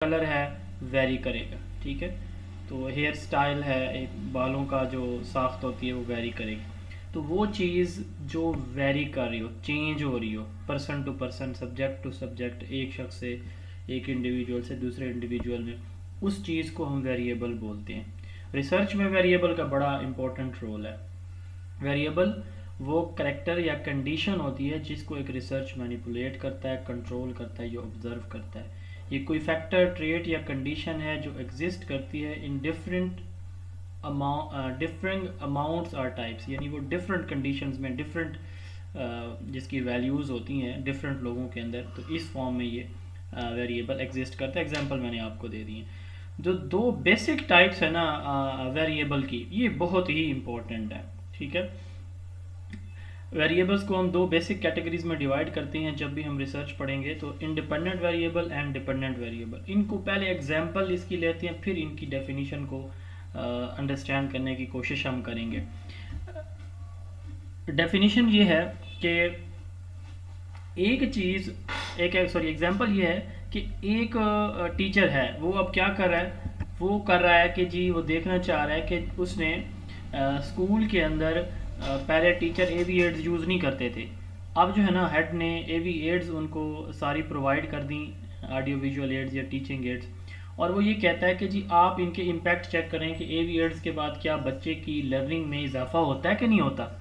Colour है very करेगा, ठीक है। तो हेयर स्टाइल है, एक बालों का जो साख्त होती है वो वेरी करेगी। तो वो चीज़ जो वेरी कर रही हो, चेंज हो रही हो person to person, subject to subject, एक शख्स से, एक इंडिविजुअल से दूसरे इंडिविजुअल में, उस चीज़ को हम वेरिएबल बोलते हैं। रिसर्च में वेरिएबल का बड़ा इंपॉर्टेंट रोल है। वेरिएबल वो करेक्टर या कंडीशन होती है जिसको एक रिसर्च मैनिपुलेट करता है, कंट्रोल करता है या ऑब्जर्व करता है। ये कोई फैक्टर, ट्रेट या कंडीशन है जो एग्जिस्ट करती है इन डिफरेंट अमाउंट्स और टाइप्स, यानी वो डिफरेंट कंडीशंस में डिफरेंट जिसकी वैल्यूज़ होती हैं डिफरेंट लोगों के अंदर, तो इस फॉर्म में ये वेरिएबल एग्जिस्ट करता है। एग्जांपल मैंने आपको दे दिए। जो दो बेसिक टाइप्स है ना वेरिएबल की, ये बहुत ही इंपॉर्टेंट है, ठीक है। वेरिएबल्स को हम दो बेसिक कैटेगरीज में डिवाइड करते हैं जब भी हम रिसर्च पढ़ेंगे, तो independent variable and dependent variable. इनको पहले एग्जांपल इसकी लेते हैं, फिर इनकी डेफिनेशन को अंडरस्टैंड करने की कोशिश हम करेंगे। डेफिनेशन ये है कि एक चीज़, एग्जांपल ये है कि एक टीचर है, वो अब क्या कर रहा है, वो कर रहा है कि जी वो देखना चाह रहा है कि उसने स्कूल के अंदर पहले टीचर एवी एड्स यूज़ नहीं करते थे, अब जो है ना हेड ने एवी एड्स उनको सारी प्रोवाइड कर दी, ऑडियो विजुअल एड्स या टीचिंग एड्स, और वो ये कहता है कि जी आप इनके इम्पैक्ट चेक करें कि एवी एड्स के बाद क्या बच्चे की लर्निंग में इजाफा होता है कि नहीं होता।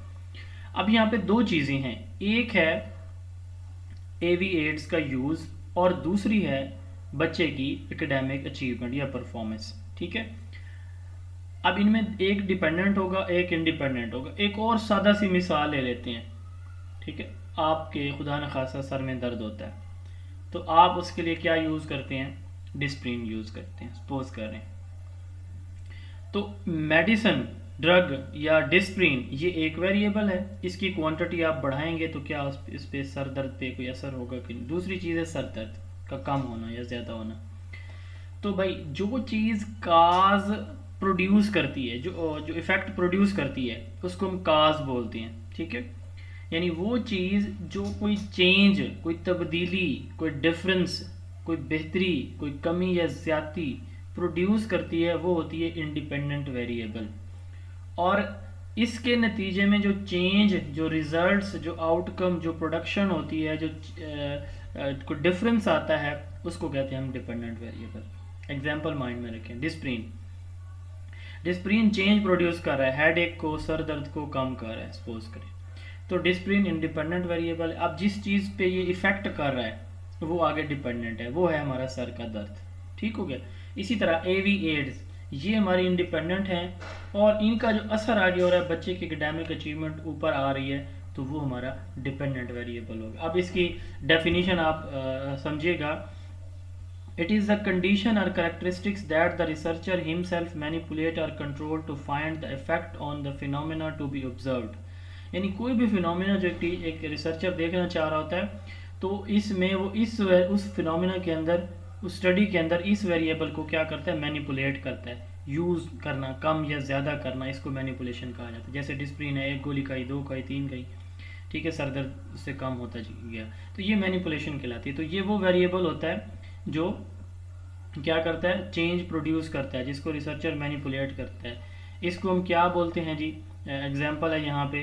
अब यहाँ पे दो चीज़ें हैं, एक है एवी एड्स का यूज़ और दूसरी है बच्चे की एकेडमिक अचीवमेंट या परफॉर्मेंस, ठीक है। अब इनमें एक डिपेंडेंट होगा, एक इंडिपेंडेंट होगा। एक और सादा सी मिसाल ले लेते हैं, ठीक है। आपके खुदा न खासा सर में दर्द होता है, तो आप उसके लिए क्या यूज़ करते हैं, डिस्प्रिन यूज़ करते हैं, सपोज कर रहे हैं। तो मेडिसिन, ड्रग या डिस्प्रिन ये एक वेरिएबल है, इसकी क्वांटिटी आप बढ़ाएंगे तो क्या इस पे सर दर्द पे कोई असर होगा कि नहीं। दूसरी चीज़ है सर दर्द का कम होना या ज़्यादा होना। तो भाई जो चीज़ काज प्रोड्यूस करती है, जो इफेक्ट प्रोड्यूस करती है, उसको हम काज बोलते हैं, ठीक है। यानी वो चीज़ जो कोई चेंज, कोई तब्दीली, कोई डिफरेंस, कोई बेहतरी, कोई कमी या ज़्यादती प्रोड्यूस करती है, वो होती है इंडिपेंडेंट वेरिएबल। और इसके नतीजे में जो चेंज, जो रिजल्ट्स, जो आउटकम, जो प्रोडक्शन होती है, जो कोई डिफरेंस आता है, उसको कहते हैं हम डिपेंडेंट वेरिएबल। एग्जांपल माइंड में रखें, डिस्प्रिन। डिस्प्रिन चेंज प्रोड्यूस कर रहा है, हेड एक को, सर दर्द को कम कर रहा है, सपोज करें, तो डिस्प्रिन इंडिपेंडेंट वेरिएबल है। अब जिस चीज़ पे ये इफेक्ट कर रहा है वो आगे डिपेंडेंट है, वो है हमारा सर का दर्द, ठीक हो गया। इसी तरह एवी एड्स ये हमारी इंडिपेंडेंट हैं, और इनका जो असर आगे हो रहा है, बच्चे की एकेडमिक अचीवमेंट ऊपर आ रही है, तो वो हमारा डिपेंडेंट वेरिएबल होगा। अब इसकी डेफिनेशन आप समझिएगा। It is the condition or characteristics that the researcher himself manipulate or control to find the effect on the phenomena to be observed। यानी कोई भी फिनोमिना जो एक रिसर्चर देखना चाह रहा होता है, तो इसमें वो उस फिनोमिना के अंदर, उस स्टडी के अंदर इस वेरिएबल को क्या करता है, मैनिपुलेट करता है। यूज़ करना, कम या ज़्यादा करना, इसको मैनिपुलेशन कहा जाता है। जैसे डिस्प्रिन है, एक गोली खाई, दो खाई, तीन खाई, ठीक है, सर दर्द से कम होता गया, तो ये मैनिपुलेशन कहलाती है। तो ये वो वेरिएबल होता है जो क्या करता है, चेंज प्रोड्यूस करता है, जिसको रिसर्चर मैनिपुलेट करता है। इसको हम क्या बोलते हैं जी, एग्जांपल है यहाँ पे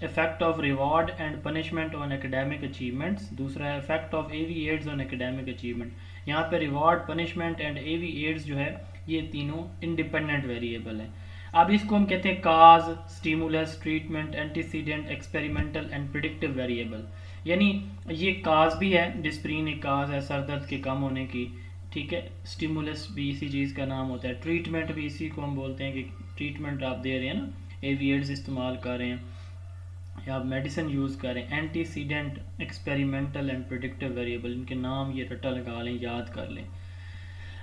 effect of reward and punishment on academic achievements. दूसरा है effect of AV aids on academic achievement. यहाँ पे reward, punishment and AV aids जो है, ये तीनों इंडिपेंडेंट वेरिएबल है। अब इसको हम कहते हैं cause, stimulus, treatment, antecedent, experimental and predictive variable. यानी ये काज भी है, डिस्प्रिन एक काज है सर दर्द के कम होने की, ठीक है। स्टिमुलस भी इसी चीज़ का नाम होता है, ट्रीटमेंट भी इसी को हम बोलते हैं कि ट्रीटमेंट आप दे रहे हैं ना, एविएड्स इस्तेमाल कर रहे हैं या आप मेडिसिन यूज़ कर रहे हैं। Antecedent, experimental and predictive variable, इनके नाम ये रट्टा लगा लें, याद कर लें।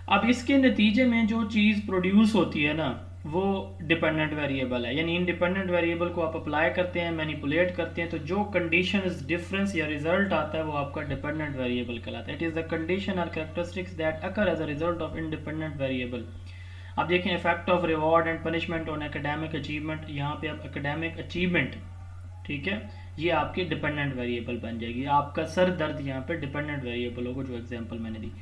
अब इसके नतीजे में जो चीज़ प्रोड्यूस होती है ना, वो डिपेंडेंट वेरिएबल है। यानी इंडिपेंडेंट वेरिएबल को आप अप्लाई करते हैं, मैनिपुलेट करते हैं, तो जो कंडीशन, डिफरेंस या रिजल्ट आता है, वो आपका डिपेंडेंट वेरिएबल कहलाता है। इट इज़ द कंडीशन और characteristics that occur as a result of independent variable. अब देखें, effect of reward and punishment on academic achievement, यहाँ पे आप एकेडमिक अचीवमेंट, ठीक है, ये आपकी डिपेंडेंट वेरिएबल बन जाएगी। आपका सर दर्द यहाँ पे डिपेंडेंट वेरिएबल होगा, जो एग्जांपल मैंने दी।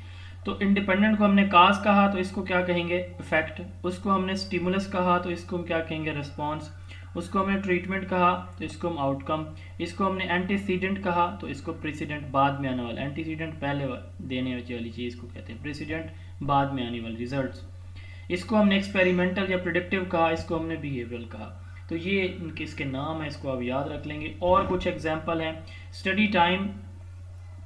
तो इंडिपेंडेंट को हमने काज कहा तो इसको क्या कहेंगे, इफेक्ट। उसको हमने स्टिमुलस कहा तो इसको हम क्या कहेंगे, रिस्पॉन्स। उसको हमने ट्रीटमेंट कहा तो इसको हम आउटकम। इसको हमने एंटीसीडेंट कहा तो इसको प्रेसिडेंट, बाद में आने वाला। एंटीसीडेंट पहले देने वाली चीज़ को कहते हैं, प्रेसिडेंट बाद में आने वाले रिजल्ट्स। इसको हमने एक्सपेरिमेंटल या प्रिडिक्टिव कहा, इसको हमने बिहेवियरल कहा। तो ये इनके इसके नाम है, इसको आप याद रख लेंगे। और कुछ एग्जाम्पल हैं, study time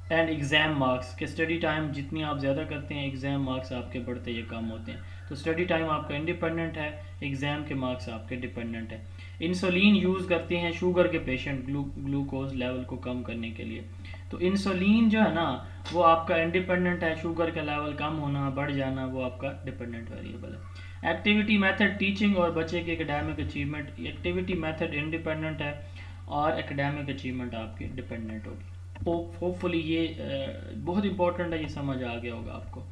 and exam marks के। स्टडी टाइम जितनी आप ज़्यादा करते हैं, एग्ज़ाम मार्क्स आपके बढ़ते या कम होते हैं। तो स्टडी टाइम आपका इंडिपेंडेंट है, एग्ज़ाम के मार्क्स आपके डिपेंडेंट है। इंसुलिन यूज़ करते हैं शुगर के पेशेंट ग्लूकोज लेवल को कम करने के लिए। तो इंसुलिन जो है ना वो आपका इंडिपेंडेंट है, शुगर का लेवल कम होना बढ़ जाना वो आपका डिपेंडेंट वेरिएबल है। एक्टिविटी मेथड टीचिंग और बच्चे की academic achievement. Activity method independent है और एकेडमिक अचीवमेंट आपकी डिपेंडेंट होगी। होपफुली ये बहुत इंपॉर्टेंट है, ये समझ आ गया होगा आपको।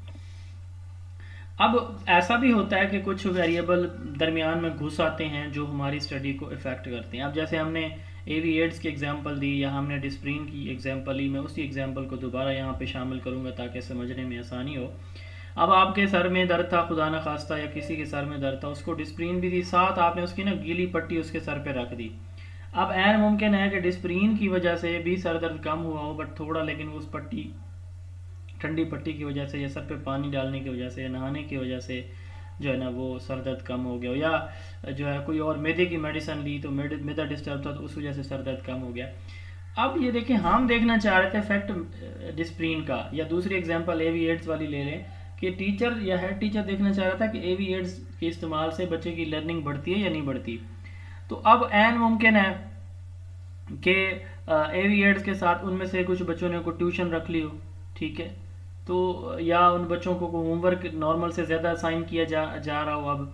अब ऐसा भी होता है कि कुछ वेरिएबल दरमियान में घुस आते हैं जो हमारी स्टडी को इफ़ेक्ट करते हैं। अब जैसे हमने एविएट्स की एग्जांपल दी या हमने डिस्प्रिन की एग्जांपल ली, मैं उसी एग्जांपल को दोबारा यहाँ पे शामिल करूँगा ताकि समझने में आसानी हो। अब आपके सर में दर्द था, खुदा न खास्ता, या किसी के सर में दर्द था, उसको डिस्प्रिन भी दी, साथ आपने उसकी ना गीली पट्टी उसके सर पे रख दी। अब ऐन मुमकिन है कि डिस्प्रिन की वजह से भी सर दर्द कम हुआ हो, बट थोड़ा, लेकिन उस पट्टी, ठंडी पट्टी की वजह से या सर पे पानी डालने की वजह से या नहाने की वजह से जो है ना वो सर दर्द कम हो गया, या जो है कोई और मैदे की मेडिसिन ली तो मैदा डिस्टर्ब था तो उस वजह से सर दर्द कम हो गया। अब ये देखें, हम देखना चाह रहे थे इफेक्ट डिस्प्रिन का, या दूसरी एग्जांपल एविएट्स वाली ले लें कि टीचर या हेड टीचर देखना चाह रहा था कि एविएट्स के इस्तेमाल से बच्चे की लर्निंग बढ़ती है या नहीं बढ़ती। तो अब ऐन मुमकिन है कि एविएट्स के साथ उनमें से कुछ बच्चों ने को ट्यूशन रख ली हो, ठीक है, तो या उन बच्चों को होमवर्क नॉर्मल से ज़्यादा असाइन किया जा रहा हो। अब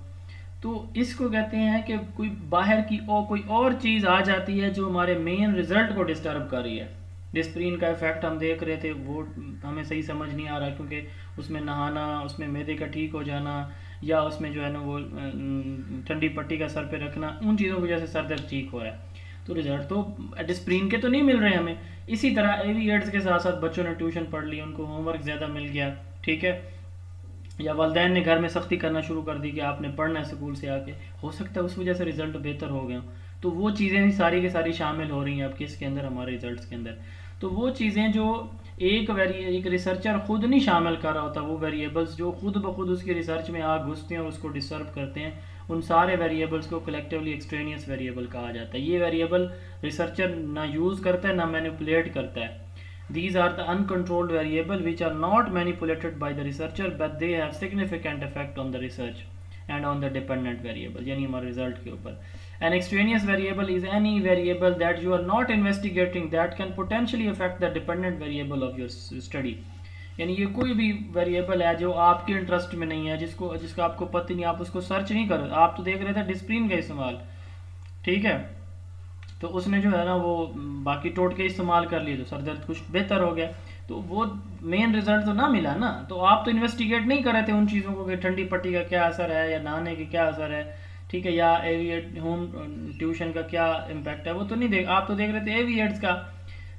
तो इसको कहते हैं कि कोई बाहर की कोई और चीज़ आ जाती है जो हमारे मेन रिजल्ट को डिस्टर्ब कर रही है। डिस्प्रिन का इफेक्ट हम देख रहे थे, वो हमें सही समझ नहीं आ रहा क्योंकि उसमें नहाना, उसमें मैदे का ठीक हो जाना, या उसमें जो है ना वो ठंडी पट्टी का सर पे रखना, उन चीज़ों की वजह से सर दर्द ठीक हो रहा है। तो रिजल्ट तो डिस्प्रिन के तो नहीं मिल रहे हमें। इसी तरह एविएट्स के साथ साथ बच्चों ने ट्यूशन पढ़ ली, उनको होमवर्क ज़्यादा मिल गया, ठीक है, या वालिदैन ने घर में सख्ती करना शुरू कर दी कि आपने पढ़ना है स्कूल से आके, हो सकता है उस वजह से रिजल्ट बेहतर हो गया। तो वो चीज़ें सारी की सारी शामिल हो रही हैं आपके इसके अंदर, हमारे रिजल्ट्स के अंदर। तो वो चीज़ें जो एक रिसर्चर खुद नहीं शामिल कर रहा होता, वो वेरिएबल्स जो खुद ब खुद उसकी रिसर्च में आ घुसते हैं और उसको डिस्टर्ब करते हैं, उन सारे वेरिएबल्स को कलेक्टिवली एक्सट्रेनियस वेरिएबल कहा जाता है। ये वेरिएबल रिसर्चर ना यूज़ करता है ना मैनिपुलेट करता है। These are the uncontrolled variable which are not manipulated by the researcher but they have significant effect on the research and on the dependent variable, यानी हमारे रिजल्ट के ऊपर। An extraneous variable is any variable that you are not investigating that can potentially affect the dependent variable of your study। यानी ये कोई भी variable है जो आपके इंटरेस्ट में नहीं है, जिसका आपको पता नहीं, आप उसको सर्च नहीं कर, आप तो देख रहे थे डिस्प्रिन का इस्तेमाल, ठीक है, तो उसने जो है ना वो बाकी टोटके इस्तेमाल कर लिए तो सर दर्द कुछ बेहतर हो गया, तो वो मेन रिजल्ट तो ना मिला ना। तो आप तो इन्वेस्टिगेट नहीं कर रहे थे उन चीज़ों को कि ठंडी पट्टी का क्या असर है या नहाने की क्या असर है, ठीक है, या एविएट होम ट्यूशन का क्या इम्पैक्ट है, वो तो नहीं आप तो देख रहे थे एविएट्स का।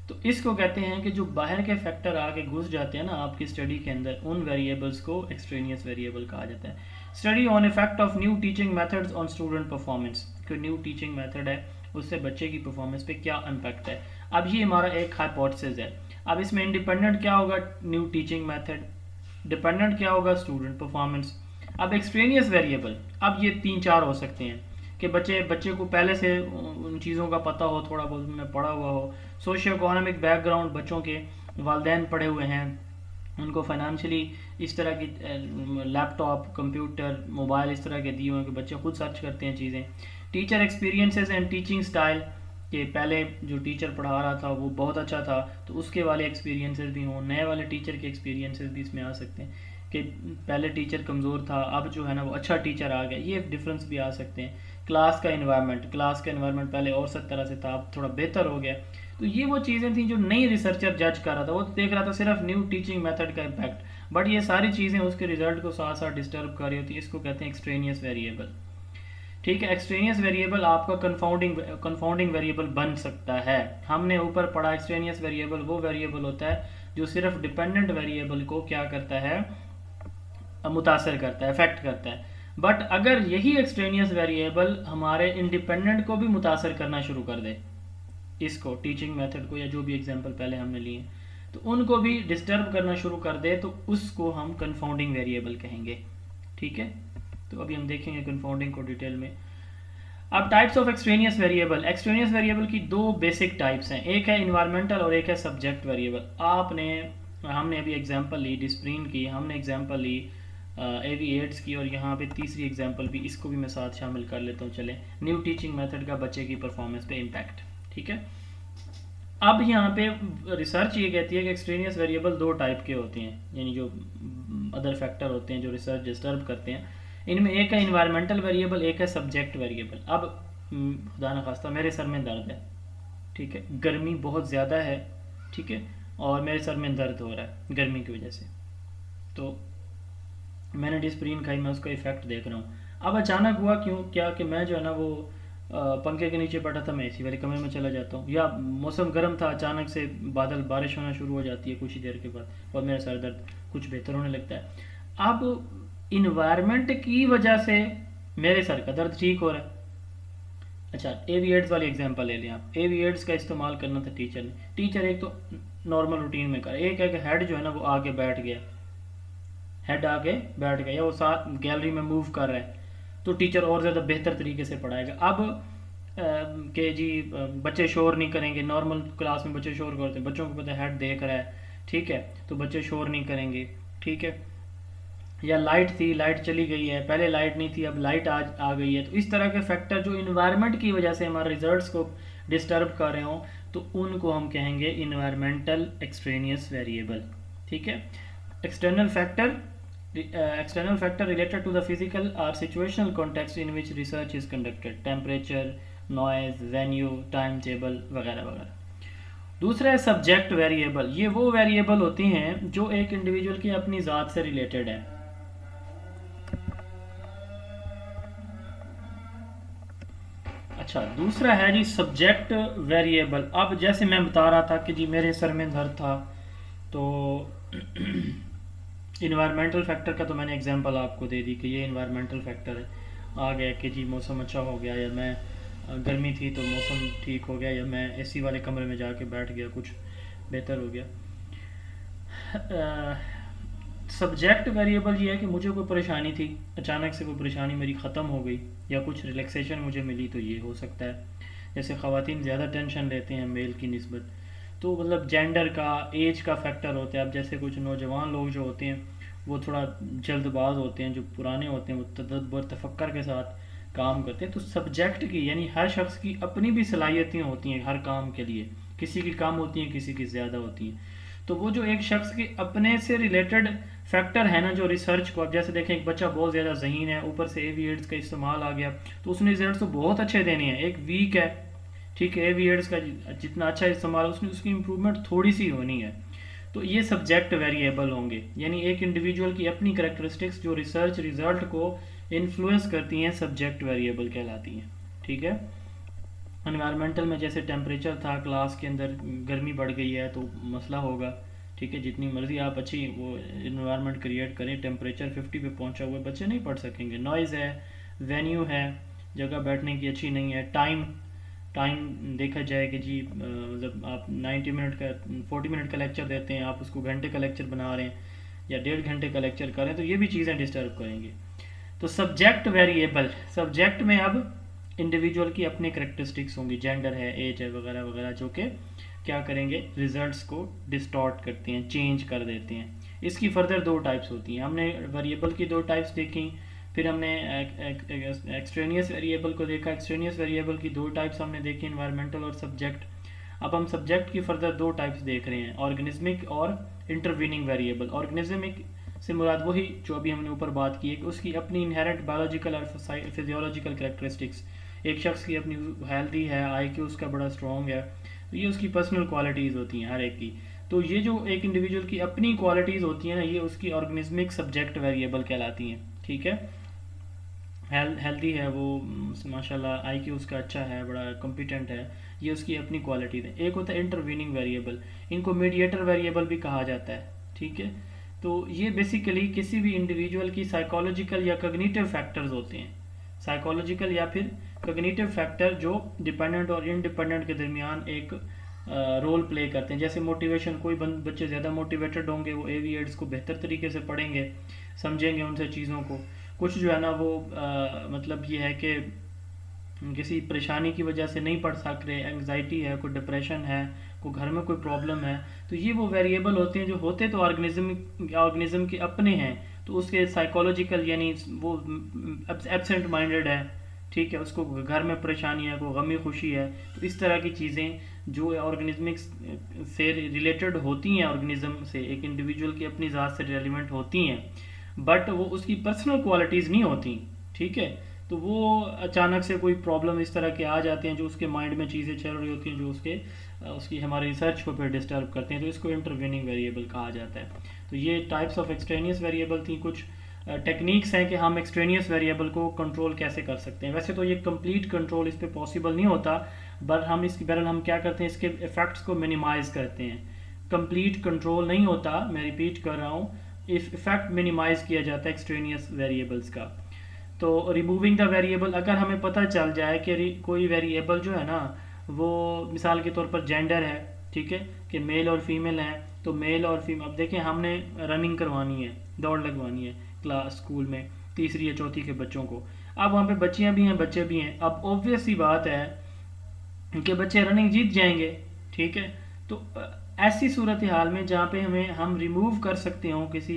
तो इसको कहते हैं कि जो बाहर के फैक्टर आके घुस जाते हैं ना आपकी स्टडी के अंदर, उन वेरिएबल्स को एक्सट्रेनियस वेरिएबल कहा जाता है। Study on effect of new teaching methods on student performance. कोई न्यू टीचिंग मेथड है, उससे बच्चे की परफॉर्मेंस पे क्या इम्पैक्ट है। अब ये हमारा एक हाइपोथेसिस है। अब इसमें इंडिपेंडेंट क्या होगा, न्यू टीचिंग मेथड, डिपेंडेंट क्या होगा, स्टूडेंट परफॉर्मेंस। अब एक्सट्रेनियस वेरिएबल, अब ये 3-4 हो सकते हैं कि बच्चे को पहले से उन चीज़ों का पता हो, थोड़ा बहुत उन्होंने पढ़ा हुआ हो, सोशियो इकोनॉमिक बैकग्राउंड बच्चों के, वालिदैन पढ़े हुए हैं, उनको फाइनेंशियली इस तरह की लैपटॉप, कंप्यूटर, मोबाइल इस तरह के दिए हुए हैं कि बच्चे खुद सर्च करते हैं चीज़ें। Teacher experiences and teaching style, कि पहले जो टीचर पढ़ा रहा था वो बहुत अच्छा था तो उसके वाले एक्सपीरियंसेस भी हों, नए वाले टीचर के एक्सपीरियंसेस भी इसमें आ सकते हैं कि पहले टीचर कमज़ोर था अब जो है ना वो अच्छा टीचर आ गया, ये डिफरेंस भी आ सकते हैं। क्लास का इन्वायरमेंट पहले और सब तरह से था, अब थोड़ा बेहतर हो गया। तो ये वो चीज़ें थी जो नई रिसर्चर जज कर रहा था, वो देख रहा था सिर्फ न्यू टीचिंग मेथड का इम्पैक्ट, बट ये सारी चीज़ें उसके रिजल्ट को साथ साथ डिस्टर्ब कर रही होती है। इसको कहते हैं एक्सट्रेनियस वेरिएबल, ठीक है। एक्सट्रेनियस वेरिएबल आपका कंफाउंडिंग वेरिएबल बन सकता है। हमने ऊपर पढ़ा एक्सट्रेनियस वेरिएबल वो वेरिएबल होता है जो सिर्फ डिपेंडेंट वेरिएबल को क्या करता है, मुतासर करता है, अफेक्ट करता है। बट अगर यही एक्सट्रेनियस वेरिएबल हमारे इंडिपेंडेंट को भी मुतासर करना शुरू कर दे, इसको टीचिंग मेथड को या जो भी एग्जांपल पहले हमने लिए, तो उनको भी डिस्टर्ब करना शुरू कर दे, तो उसको हम कंफाउंडिंग वेरिएबल कहेंगे। ठीक है, तो अभी हम देखेंगे कंफाउंडिंग को डिटेल में। अब types of extraneous variable. Extraneous variable की दो बेसिक टाइप्स हैं, एक है इन्वायरमेंटल और एक है सब्जेक्ट वेरिएबल। हमने अभी एग्जांपल ली डिस्प्रिन की, हमने एग्जांपल ली एविएट्स की, और यहाँ पे तीसरी एग्जांपल भी, इसको भी मैं साथ शामिल कर लेता हूँ। चले, न्यू टीचिंग मेथड का बच्चे की परफॉर्मेंस पे इम्पैक्ट। ठीक है, अब यहाँ पे रिसर्च ये कहती है कि एक्सट्रेनियस वेरिएबल दो टाइप के होते हैं, यानी जो अदर फैक्टर होते हैं जो रिसर्च डिस्टर्ब करते हैं। इनमें एक है इन्वायरमेंटल वेरिएबल, एक है सब्जेक्ट वेरिएबल। अब खुदा न खास्ता मेरे सर में दर्द है, ठीक है, गर्मी बहुत ज़्यादा है, ठीक है, और मेरे सर में दर्द हो रहा है गर्मी की वजह से, तो मैंने डिस्प्रिन खाई, मैं उसका इफेक्ट देख रहा हूँ। अब अचानक हुआ क्या कि मैं जो है ना वो पंखे के नीचे बैठा था, मैं एसी वाले कमरे में चला जाता हूँ, या मौसम गर्म था, अचानक से बारिश होना शुरू हो जाती है कुछ ही देर के बाद, और मेरा सर दर्द कुछ बेहतर होने लगता है। अब इन्वायरमेंट की वजह से मेरे सर का दर्द ठीक हो रहा है। अच्छा, एविएट्स वाली एग्जांपल ले लें आप। एविएट्स का इस्तेमाल करना था टीचर ने। टीचर एक तो नॉर्मल रूटीन में करे, एक है कि हेड जो है ना वो आगे बैठ गया, हेड आगे बैठ गया, या वो साथ गैलरी में मूव कर रहा है, तो टीचर और ज़्यादा बेहतर तरीके से पढ़ाएगा। अब के जी बच्चे शोर नहीं करेंगे, नॉर्मल क्लास में बच्चे शोर करते हैं, बच्चों को पता है हेड देख रहा है, ठीक है, तो बच्चे शोर नहीं करेंगे। ठीक है, या लाइट थी, लाइट चली गई है, पहले लाइट नहीं थी, अब लाइट आ गई है, तो इस तरह के फैक्टर जो इन्वायरमेंट की वजह से हमारे रिजल्ट्स को डिस्टर्ब कर रहे हों, तो उनको हम कहेंगे इन्वायरमेंटल एक्सट्रेनियस वेरिएबल। ठीक है, external factor related to the physical or situational context in which research is conducted, temperature, noise, venue, timetable वगैरह वगैरह। दूसरा है सब्जेक्ट वेरिएबल। ये वो वेरिएबल होती हैं जो एक इंडिविजुअल की अपनी ज़ात से रिलेटेड है। अच्छा, दूसरा है जी सब्जेक्ट वेरिएबल। अब जैसे मैं बता रहा था कि जी मेरे सर में दर्द था, तो इन्वायरमेंटल फैक्टर का तो मैंने एग्जांपल आपको दे दी कि ये इन्वायरमेंटल फैक्टर है। आ गया कि जी मौसम अच्छा हो गया, या मैं गर्मी थी तो मौसम ठीक हो गया, या मैं एसी वाले कमरे में जाके बैठ गया, कुछ बेहतर हो गया। सब्जेक्ट वेरिएबल ये है कि मुझे कोई परेशानी थी, अचानक से कोई परेशानी मेरी ख़त्म हो गई, या कुछ रिलैक्सेशन मुझे मिली, तो ये हो सकता है। जैसे ख़वातीन ज़्यादा टेंशन लेते हैं मेल की निस्बत, तो मतलब जेंडर का, एज का फैक्टर होता है। अब जैसे कुछ नौजवान लोग जो होते हैं वो थोड़ा जल्दबाज होते हैं, जो पुराने होते हैं वो तदब्बर तफक्कर के साथ काम करते हैं। तो सब्जेक्ट की यानी हर शख्स की अपनी भी सलाहियतें होती हैं हर काम के लिए, किसी की कम होती हैं, किसी की ज़्यादा होती हैं। तो वो जो एक शख्स के अपने से रिलेटेड फैक्टर है ना जो रिसर्च को, अब जैसे देखें एक बच्चा बहुत ज़्यादा ज़हीन है, ऊपर से एविएट्स का इस्तेमाल आ गया, तो उसने रिजल्ट तो बहुत अच्छे देने हैं। एक वीक है, ठीक है, एविएट्स का जितना अच्छा इस्तेमाल उसने उसकी इम्प्रूवमेंट थोड़ी सी होनी है, तो ये सब्जेक्ट वेरिएबल होंगे। यानी एक इंडिविजुअल की अपनी करैक्टरिस्टिक्स जो रिसर्च रिजल्ट को इन्फ्लुएंस करती हैं, सब्जेक्ट वेरिएबल कहलाती हैं। ठीक है, एनवायरमेंटल में जैसे टेम्परेचर था, क्लास के अंदर गर्मी बढ़ गई है तो मसला होगा। ठीक है, जितनी मर्जी आप अच्छी वो इन्वायरमेंट क्रिएट करें, टेम्परेचर 50 पे पहुंचा हुआ है, बच्चे नहीं पढ़ सकेंगे। नॉइज़ है, वेन्यू है, जगह बैठने की अच्छी नहीं है, टाइम देखा जाए कि जी मतलब आप 90 मिनट का 40 मिनट का लेक्चर देते हैं, आप उसको घंटे का लेक्चर बना रहे हैं या 1.5 घंटे का लेक्चर करें, तो ये भी चीज़ें डिस्टर्ब करेंगे। तो सब्जेक्ट वेरिएबल, सब्जेक्ट में अब इंडिविजुअल की अपनी करेक्टरिस्टिक्स होंगी, जेंडर है, एज है, वगैरह वगैरह, जो कि क्या करेंगे, रिजल्ट्स को डिस्टॉर्ट करते हैं, चेंज कर देते हैं। इसकी फर्दर दो टाइप्स होती हैं। हमने वेरिएबल की दो टाइप्स देखी, फिर हमने एक्सट्रेनियस वेरिएबल को देखा। एक्सट्रेनियस वेरिएबल की दो टाइप्स हमने देखी, एनवायरमेंटल और सब्जेक्ट। अब हम सब्जेक्ट की फर्दर दो टाइप्स देख रहे हैं, ऑर्गेनिज्मिक और इंटरवीनिंग वेरिएबल। ऑर्गेनिज्मिक से मुराद वही जो अभी हमने ऊपर बात की है कि उसकी अपनी इनहेरेंट बायोलॉजिकल और फिजियोलॉजिकल कैरेक्टरिस्टिक्स, एक शख्स की अपनी हेल्दी है, IQ उसका बड़ा स्ट्रॉन्ग है, तो ये उसकी पर्सनल क्वालिटीज़ होती हैं हर एक की। तो ये जो एक इंडिविजुअल की अपनी क्वालिटीज़ होती हैं ना, ये उसकी ऑर्गेनिज्मिक सब्जेक्ट वेरिएबल कहलाती हैं। ठीक है, हेल्दी है वो, माशाल्लाह आईक्यू उसका अच्छा है, बड़ा कॉम्पिटेंट है, ये उसकी अपनी क्वालिटीज है। एक होता है इंटरवीनिंग वेरिएबल, इनको मीडिएटर वेरिएबल भी कहा जाता है, ठीक है। तो ये बेसिकली किसी भी इंडिविजुअल की साइकोलॉजिकल या कॉग्निटिव फैक्टर्स होते हैं, साइकोलॉजिकल या फिर कॉग्निटिव फैक्टर जो डिपेंडेंट और इंडिपेंडेंट के दरमियान एक रोल प्ले करते हैं। जैसे मोटिवेशन, कोई बच्चे ज़्यादा मोटिवेटेड होंगे, वो एवीएड्स को बेहतर तरीके से पढ़ेंगे, समझेंगे उनसे चीज़ों को। कुछ जो है ना वो मतलब ये है कि किसी परेशानी की वजह से नहीं पढ़ सक रहे, एंग्जाइटी है, कोई डिप्रेशन है, कोई घर में कोई प्रॉब्लम है, तो ये वो वेरिएबल होते हैं जो होते तो ऑर्गेनिज्म के अपने हैं, तो उसके साइकोलॉजिकल यानी वो एब्सेंट माइंडेड है, ठीक है, उसको घर में परेशानी है, कोई गमी खुशी है, तो इस तरह की चीज़ें जो ऑर्गेनिज्मिक से रिलेटेड होती हैं, ऑर्गेनिज्म से एक इंडिविजुअल की अपनी ज़ात से रेलिवेंट होती हैं, बट वो उसकी पर्सनल क्वालिटीज़ नहीं होती, ठीक है। तो वो अचानक से कोई प्रॉब्लम इस तरह के आ जाते हैं जो उसके माइंड में चीज़ें चल रही होती हैं, जो उसकी हमारे रिसर्च को फिर डिस्टर्ब करते हैं, तो इसको इंटरवीनिंग वेरिएबल कहा जाता है। तो ये टाइप्स ऑफ एक्सट्रेनियस वेरिएबल थी। कुछ टेक्निक्स हैं कि हम एक्सट्रेनियस वेरिएबल को कंट्रोल कैसे कर सकते हैं। वैसे तो ये कंप्लीट कंट्रोल इस पर पॉसिबल नहीं होता, बट हम क्या करते हैं, इसके इफेक्ट्स को मिनिमाइज करते हैं। कंप्लीट कंट्रोल नहीं होता, मैं रिपीट कर रहा हूँ, इफेक्ट मिनिमाइज किया जाता है एक्सट्रेनियस वेरिएबल्स का। तो रिमूविंग द वेरिएबल, अगर हमें पता चल जाए कि कोई वेरिएबल जो है ना वो मिसाल के तौर पर जेंडर है, ठीक है, कि मेल और फीमेल है, तो मेल और फीमेल, अब देखें हमने रनिंग करवानी है, दौड़ लगवानी है क्लास स्कूल में तीसरी या चौथी के बच्चों को, अब वहाँ पे बच्चियाँ भी हैं बच्चे भी हैं, अब ऑब्वियस सी बात है कि बच्चे रनिंग जीत जाएंगे, ठीक है। तो ऐसी सूरत हाल में जहाँ पे हम रिमूव कर सकते हो किसी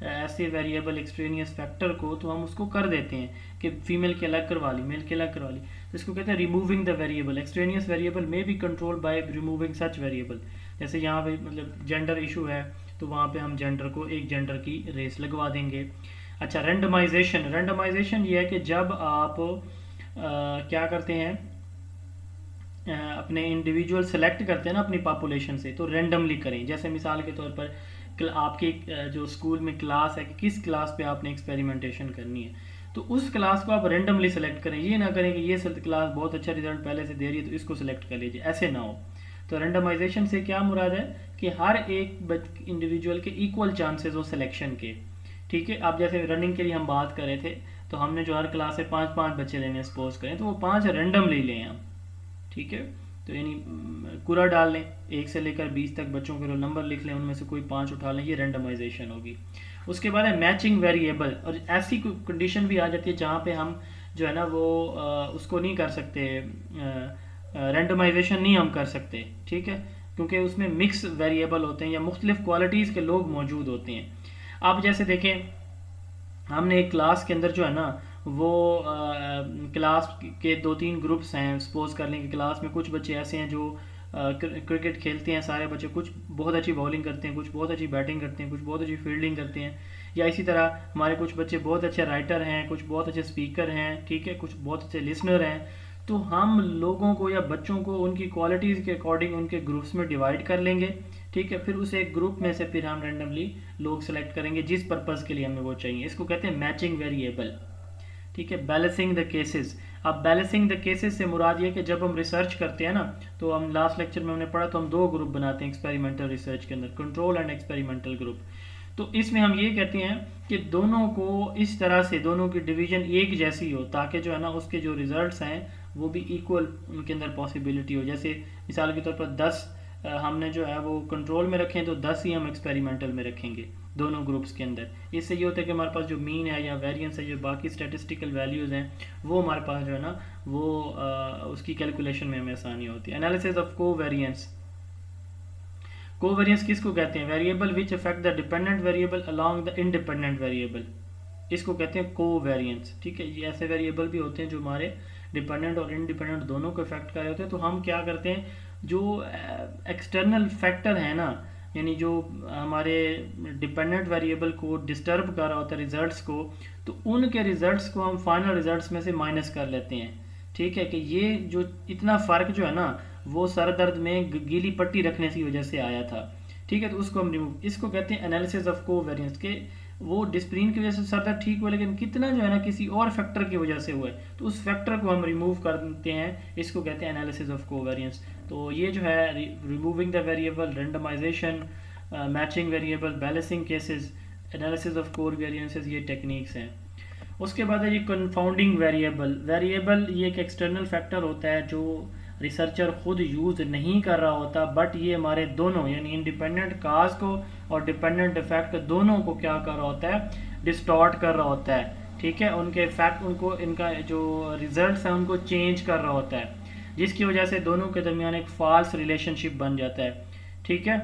ऐसे वेरिएबल एक्सट्रेनियस फैक्टर को, तो हम उसको कर देते हैं कि फीमेल के अलग करवा ली, मेल के अलग करवा ली, तो इसको कहते हैं removing the variable. Extraneous variable में be control by removing such variable. जैसे यहाँ पे मतलब जेंडर इशू है, तो वहाँ पे हम जेंडर को एक जेंडर की रेस लगवा देंगे। अच्छा, रेंडमाइजेशन ये है कि जब आप क्या करते हैं, अपने इंडिविजुअल सेलेक्ट करते हैं ना अपनी पॉपुलेशन से, तो रेंडमली करें। जैसे मिसाल के तौर पर आपके जो स्कूल में क्लास है कि किस क्लास पे आपने एक्सपेरिमेंटेशन करनी है, तो उस क्लास को आप रेंडमली सेलेक्ट करें। ये ना करें कि ये क्लास बहुत अच्छा रिजल्ट पहले से दे रही है तो इसको सिलेक्ट कर लीजिए, ऐसे ना हो। तो रेंडमाइजेशन से क्या मुराद है कि हर एक इंडिविजुअल के इक्वल चांसेस हो सिलेक्शन के, ठीक है। अब जैसे रनिंग के लिए हम बात कर रहे थे, तो हमने जो हर क्लास से 5-5 बच्चे लेने सपोज करें, तो वो 5 रेंडमली लें हम, ठीक है। तो यानी कुरा डाल लें, 1 से लेकर 20 तक बच्चों के रोल नंबर लिख लें, उनमें से कोई 5 उठा लें, ये रेंडमाइजेशन होगी। उसके बाद है मैचिंग वेरिएबल, और ऐसी कंडीशन भी आ जाती है जहाँ पे हम जो है ना वो उसको नहीं कर सकते, रेंडमाइजेशन नहीं हम कर सकते, ठीक है, क्योंकि उसमें मिक्स वेरिएबल होते हैं या मुख्तलिफ क्वालिटीज़ के लोग मौजूद होते हैं। आप जैसे देखें, हमने एक क्लास के अंदर जो है ना वो क्लास के 2-3 ग्रुप्स हैं, सपोज कर लें कि क्लास में कुछ बच्चे ऐसे हैं जो क्रिकेट खेलते हैं सारे बच्चे, कुछ बहुत अच्छी बॉलिंग करते हैं, कुछ बहुत अच्छी बैटिंग करते हैं, कुछ बहुत अच्छी फील्डिंग करते हैं, या इसी तरह हमारे कुछ बच्चे बहुत अच्छे राइटर हैं, कुछ बहुत अच्छे स्पीकर हैं, ठीक है, कुछ बहुत अच्छे लिसनर हैं। तो हम लोगों को या बच्चों को उनकी क्वालिटीज़ के अकॉर्डिंग उनके ग्रुप्स में डिवाइड कर लेंगे, ठीक है। फिर उस एक ग्रुप में से फिर हम रेंडमली लोग सेलेक्ट करेंगे जिस पर्पज़ के लिए हमें वो चाहिए, इसको कहते हैं मैचिंग वेरिएबल, ठीक है। बैलेंसिंग द केसेस, अब बैलेंसिंग द केसेस से मुराद ये कि जब हम रिसर्च करते हैं ना, तो हम लास्ट लेक्चर में हमने पढ़ा, तो हम 2 ग्रुप बनाते हैं एक्सपेरिमेंटल रिसर्च के अंदर, कंट्रोल एंड एक्सपेरिमेंटल ग्रुप। तो इसमें हम ये कहते हैं कि दोनों को इस तरह से, दोनों की डिवीजन एक जैसी हो, ताकि जो है ना उसके जो रिजल्ट्स हैं वो भी इक्वल उनके अंदर पॉसिबिलिटी हो। जैसे मिसाल के तौर पर 10 हमने जो है वो कंट्रोल में रखें, तो 10 ही हम एक्सपेरिमेंटल में रखेंगे दोनों ग्रुप्स के अंदर। इससे ये होता है कि हमारे पास जो मीन है या वेरिएंस है, जो बाकी स्टैटिस्टिकल वैल्यूज़ हैं, वो हमारे पास जो है ना वो उसकी कैलकुलेशन में हमें आसानी होती है। एनालिसिस ऑफ कोवेरिएंस, कोवेरिएंस किसको कहते हैं, variable which affect the dependent variable along the independent variable, इसको कहते हैं कोवेरिएंस, ठीक है। ये ऐसे वेरिएबल भी होते हैं जो हमारे डिपेंडेंट और इंडिपेंडेंट दोनों को इफेक्ट कर रहे होते हैं। तो हम क्या करते हैं, जो एक्सटर्नल फैक्टर है ना, यानी जो हमारे डिपेंडेंट वेरिएबल को डिस्टर्ब कर रहा होता है रिजल्ट्स को, तो उनके रिजल्ट्स को हम फाइनल रिजल्ट्स में से माइनस कर लेते हैं, ठीक है। कि ये जो इतना फ़र्क जो है ना वो सर दर्द में गीली पट्टी रखने की वजह से आया था, ठीक है। तो उसको हम रिमूव, इसको कहते हैं एनालिसिस ऑफ कोवेरिएंस के वो डिस्प्रिन की वजह से सर दर्द ठीक हुआ, लेकिन कितना जो है ना किसी और फैक्टर की वजह से हुआ है, तो उस फैक्टर को हम रिमूव करते हैं, इसको कहते हैं एनालिसिस ऑफ कोवेरिएंस। तो ये जो है removing the variable, randomisation, matching variable, balancing cases, analysis of covariances, ये टेक्निक्स हैं। उसके बाद है ये कंफाउंडिंग वेरिएबल। वेरिएबल ये एक एक्सटर्नल फैक्टर होता है जो रिसर्चर खुद यूज़ नहीं कर रहा होता, बट ये हमारे दोनों यानी इंडिपेंडेंट काज को और डिपेंडेंट इफेक्ट दोनों को क्या कर रहा होता है, डिस्टॉर्ट कर रहा होता है। ठीक है, उनके इफेक्ट, उनको इनका जो रिजल्ट्स हैं उनको चेंज कर रहा होता है, जिसकी वजह से दोनों के दरमियान एक फॉल्स रिलेशनशिप बन जाता है। ठीक है,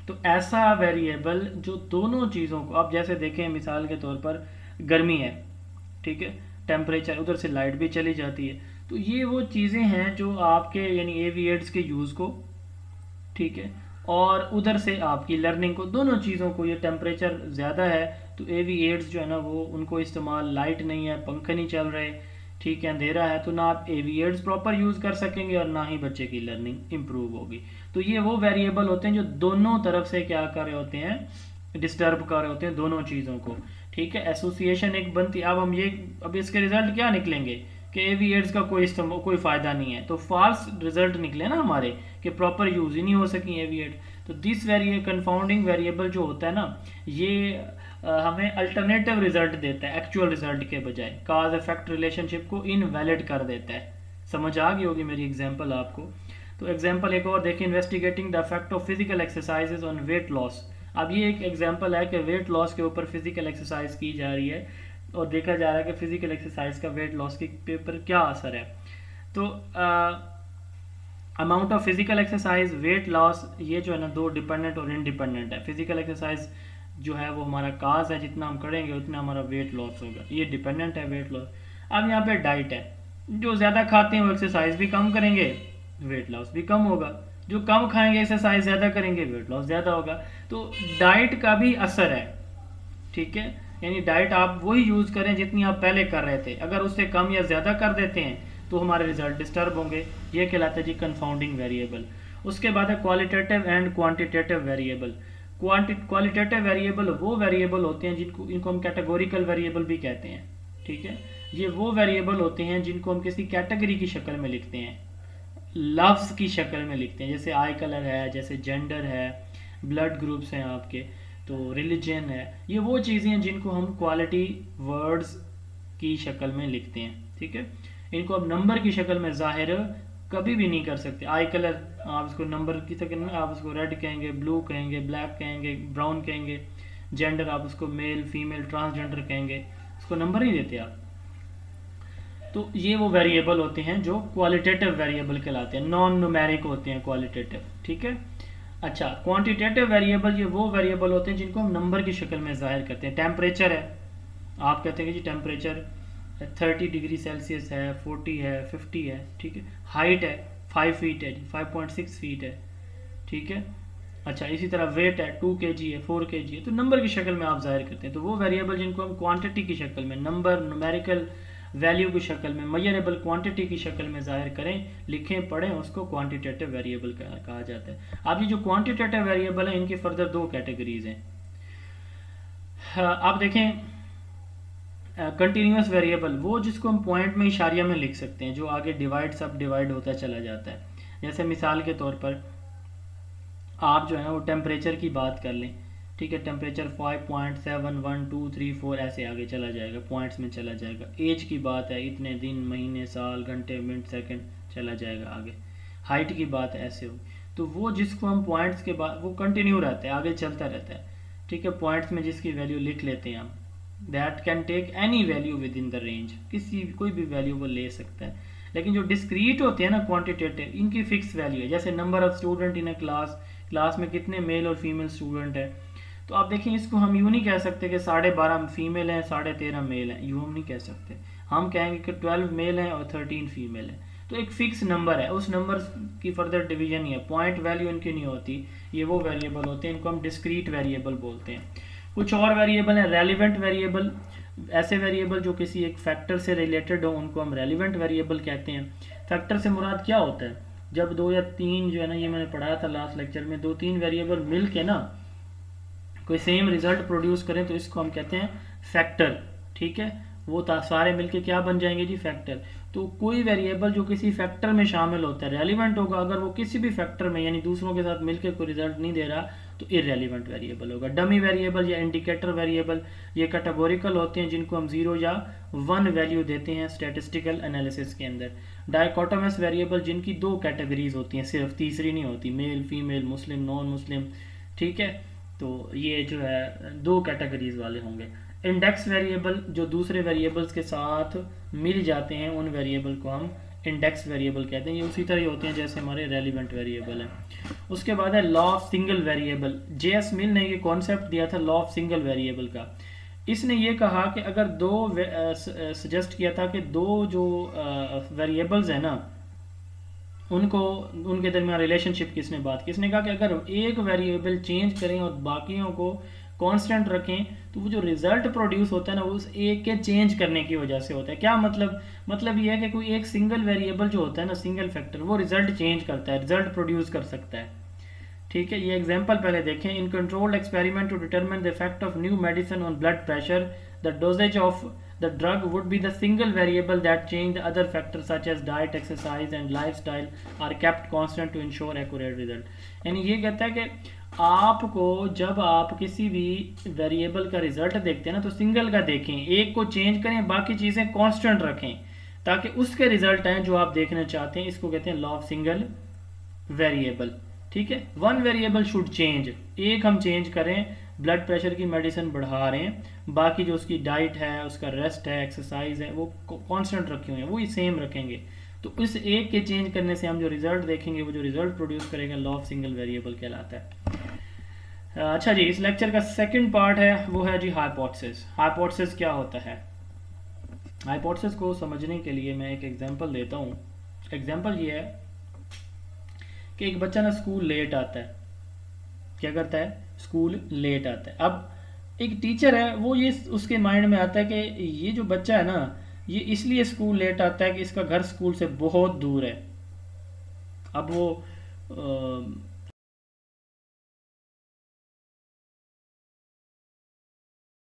तो ऐसा वेरिएबल जो दोनों चीज़ों को, अब जैसे देखें मिसाल के तौर पर गर्मी है, ठीक है, टेम्परेचर, उधर से लाइट भी चली जाती है, तो ये वो चीज़ें हैं जो आपके यानी एविएट्स के यूज़ को, ठीक है, और उधर से आपकी लर्निंग को, दोनों चीज़ों को, ये टेम्परेचर ज़्यादा है तो एविएट्स जो है ना वो उनको इस्तेमाल, लाइट नहीं है, पंखे नहीं चल रहे, ठीक है, अंधेरा है, तो ना आप एविएट्स प्रॉपर यूज़ कर सकेंगे और ना ही बच्चे की लर्निंग इम्प्रूव होगी। तो ये वो वेरिएबल होते हैं जो दोनों तरफ से क्या कर रहे होते हैं, डिस्टर्ब कर रहे होते हैं दोनों चीज़ों को। ठीक है, एसोसिएशन एक बनती, अब इसके रिजल्ट क्या निकलेंगे कि एविएट्स का कोई फ़ायदा नहीं है, तो फॉल्स रिजल्ट निकले ना हमारे कि प्रॉपर यूज़ ही नहीं हो सकी एविएट। तो दिस कंफाउंडिंग वेरिएबल जो होता है ना, ये हमें अल्टरनेटिव रिजल्ट देता है एक्चुअल रिजल्ट के बजाय, काज इफेक्ट रिलेशनशिप को इनवैलिड कर देता है। समझ आ गई होगी मेरी एग्जांपल आपको। तो एग्जांपल एक और देखिए, investigating the effect of physical exercises on weight loss. अब ये एक एग्जांपल है कि वेट लॉस के ऊपर फिजिकल एक्सरसाइज की जा रही है और देखा जा रहा है कि फिजिकल एक्सरसाइज का वेट लॉस के पेपर क्या असर है। तो amount of physical exercise, weight loss, ये जो है ना दो डिपेंडेंट और इंडिपेंडेंट है। फिजिकल एक्सरसाइज जो है वो हमारा काज है, जितना हम करेंगे उतना हमारा वेट लॉस होगा, ये डिपेंडेंट है वेट लॉस। अब यहाँ पे डाइट है, जो ज़्यादा खाते हैं वो एक्सरसाइज भी कम करेंगे, वेट लॉस भी कम होगा, जो कम खाएंगे एक्सरसाइज ज़्यादा करेंगे, वेट लॉस ज़्यादा होगा। तो डाइट का भी असर है। ठीक है, यानी डाइट आप वही यूज़ करें जितनी आप पहले कर रहे थे, अगर उससे कम या ज़्यादा कर देते हैं तो हमारे रिजल्ट डिस्टर्ब होंगे। ये कहलाता है जी कंफाउंडिंग वेरिएबल। उसके बाद है qualitative and quantitative variable. Qualitative variable वो वेरिएबल होते हैं इनको हम कैटेगोरिकल वेरिएबल भी कहते हैं। ठीक है, ये वो वेरिएबल होते हैं जिनको हम किसी कैटेगरी की शक्ल में लिखते हैं, लफ्ज़ की शक्ल में लिखते हैं, जैसे आई कलर है, जैसे जेंडर है, ब्लड ग्रुप्स हैं आपके, तो रिलीजन है। ये वो चीज़ें हैं जिनको हम क्वालिटी वर्ड्स की शक्ल में लिखते हैं। ठीक है, इनको अब नंबर की शक्ल में जाहिर कभी भी नहीं कर सकते। आई कलर आप इसको नंबर की शक्ल में, आप उसको रेड कहेंगे, ब्लू कहेंगे, ब्लैक कहेंगे, ब्राउन कहेंगे। जेंडर आप उसको मेल, फीमेल, ट्रांसजेंडर कहेंगे, उसको नंबर नहीं देते आप। तो ये वो वेरिएबल होते हैं जो क्वालिटेटिव वेरिएबल कहलाते हैं, नॉन न्यूमेरिक होते हैं क्वालिटेटिव। ठीक है, अच्छा, क्वांटिटेटिव वेरिएबल ये वो वेरिएबल होते हैं जिनको हम नंबर की शक्ल में जाहिर करते हैं। टेम्परेचर है, आप कहते हैं कि जी टेम्परेचर 30 डिग्री सेल्सियस है, 40 है, 50 है। ठीक है, हाइट है 5 फीट है, 5.6 फीट है। ठीक है, अच्छा, इसी तरह वेट है 2 kg है, 4 kg है, तो नंबर की शक्ल में आप जाहिर करते हैं। तो वो वेरिएबल जिनको हम क्वांटिटी की शक्ल में, नंबर, न्यूमेरिकल वैल्यू की शक्ल में, मेजरेबल क्वांटिटी की शक्ल में जाहिर करें, लिखें, पढ़ें, उसको क्वांटिटेटिव वेरिएबल कहा जाता है। अब ये जो क्वांटिटेटिव वेरिएबल है इनकी फर्दर दो कैटेगरीज हैं। आप देखें, कंटिन्यूस वेरिएबल वो जिसको हम पॉइंट में, इशारिया में लिख सकते हैं, जो आगे डिवाइड सब डिवाइड होता चला जाता है। जैसे मिसाल के तौर पर आप जो है ना वो टेम्परेचर की बात कर लें। ठीक है, टेम्परेचर 5.7, 1, 2, 3, 4 ऐसे आगे चला जाएगा, पॉइंट्स में चला जाएगा। एज की बात है, इतने दिन, महीने, साल, घंटे, मिनट, सेकंड चला जाएगा आगे। हाइट की बात है, ऐसे हो। तो वो जिसको हम पॉइंट्स के बाद, वो कंटिन्यू रहता है, आगे चलता रहता है। ठीक है, पॉइंट्स में जिसकी वैल्यू लिख लेते हैं हम, that can take any value within the range, कोई भी वैल्यू वो ले सकता है। लेकिन जो डिस्क्रीट होते हैं ना क्वांटिटेटिव, इनकी फिक्स वैल्यू है। जैसे number of student in a class में कितने मेल और फीमेल स्टूडेंट है, तो आप देखें इसको हम यूँ नहीं कह सकते कि 12.5 फीमेल हैं, 13.5 मेल हैं, यूँ हम नहीं कह सकते। हम कहेंगे कि 12 मेल हैं और 13 फीमेल हैं। तो एक फिक्स नंबर है, उस नंबर की फर्दर डिवीजन ही है, पॉइंट वैल्यू इनकी नहीं होती। ये वो वेरिएबल होते हैं, इनको हम डिस्क्रीट वेरिएबल बोलते हैं। कुछ और वेरिएबल है रेलिवेंट वेरिएबल, ऐसे वेरिएबल जो किसी एक फैक्टर से रिलेटेड हो उनको हम रेलिवेंट वेरिएबल कहते हैं। फैक्टर से मुराद क्या होता है, जब 2 या 3 जो है ना, ये मैंने पढ़ाया था लास्ट लेक्चर में, 2-3 वेरिएबल मिल के ना कोई सेम रिजल्ट प्रोड्यूस करें तो इसको हम कहते हैं फैक्टर। ठीक है, वो सारे मिलके क्या बन जाएंगे जी, फैक्टर। तो कोई वेरिएबल जो किसी फैक्टर में शामिल होता है रेलिवेंट होगा, अगर वो किसी भी फैक्टर में यानी दूसरों के साथ मिलकर कोई रिजल्ट नहीं दे रहा तो इररेलेवेंट वेरिएबल होगा। डमी वेरिएबल या इंडिकेटर वेरिएबल ये कैटेगोरिकल होते हैं, जिनको हम 0 या 1 वैल्यू देते हैं स्टैटिस्टिकल एनालिसिस के अंदर। डायकोटोमस वेरिएबल जिनकी 2 कैटेगरीज होती हैं, सिर्फ तीसरी नहीं होती, मेल फीमेल मुस्लिम नॉन मुस्लिम। ठीक है, तो ये जो है 2 कैटेगरीज वाले होंगे। इंडेक्स वेरिएबल जो दूसरे वेरिएबल्स के साथ मिल जाते हैं उन वेरिएबल को हम इंडेक्स वेरिएबल कहते हैं। ये उसी तरह होते हैं जैसे हमारे रेलिवेंट वेरिएबल हैं। उसके बाद है law of single variable. JS Mill ने ये कॉन्सेप्ट दिया था लॉ ऑफ सिंगल वेरिएबल का। इसने ये कहा कि अगर सजेस्ट किया था कि 2 जो वेरिएबल्स हैं ना उनको उनके दरमियान रिलेशनशिप किसने बात की, इसने कहा कि अगर एक वेरिएबल चेंज करें और बाकियों को कांस्टेंट रखें तो वो जो रिजल्ट प्रोड्यूस होता है ना वो उस एक के चेंज करने की वजह से होता है। क्या मतलब ये है कि कोई एक सिंगल वेरिएबल जो होता है ना, सिंगल फैक्टर, वो रिजल्ट चेंज करता है, रिजल्ट प्रोड्यूस कर सकता है। ठीक है, ये एग्जांपल पहले देखें। In controlled experiment to determine the effect of new medicine on blood pressure, the dosages of the drug would be the single variable that change the other factors such as diet, exercise and lifestyle are kept constant to ensure accurate result। यानी ये कहता है कि आपको जब आप किसी भी वेरिएबल का रिजल्ट देखते हैं ना तो सिंगल का देखें, एक को चेंज करें, बाकी चीज़ें कांस्टेंट रखें ताकि उसके रिजल्ट आए जो आप देखना चाहते हैं। इसको कहते हैं लॉ ऑफ सिंगल वेरिएबल। ठीक है, 1 वेरिएबल शुड चेंज, एक हम चेंज करें, ब्लड प्रेशर की मेडिसिन बढ़ा रहे हैं, बाकी जो उसकी डाइट है, उसका रेस्ट है, एक्सरसाइज है, वो कांस्टेंट रखे हुए हैं, वो ही सेम रखेंगे। तो इस एक के चेंज करने से हम जो रिजल्ट देखेंगे वो जो रिजल्ट प्रोड्यूस करेगा लॉ ऑफ सिंगल वेरिएबल कहलाता है। अच्छा जी, इस लेक्चर का सेकंड पार्ट है वो है जी हाइपोथेसिस। हाइपोथेसिस क्या होता है? हाइपोथेसिस को समझने के लिए मैं एक एग्जांपल देता हूँ। एग्जांपल ये है कि एक बच्चा ना स्कूल लेट आता है। क्या करता है? स्कूल लेट आता है। अब एक टीचर है, वो ये उसके माइंड में आता है कि ये जो बच्चा है ना ये इसलिए स्कूल लेट आता है कि इसका घर स्कूल से बहुत दूर है। अब वो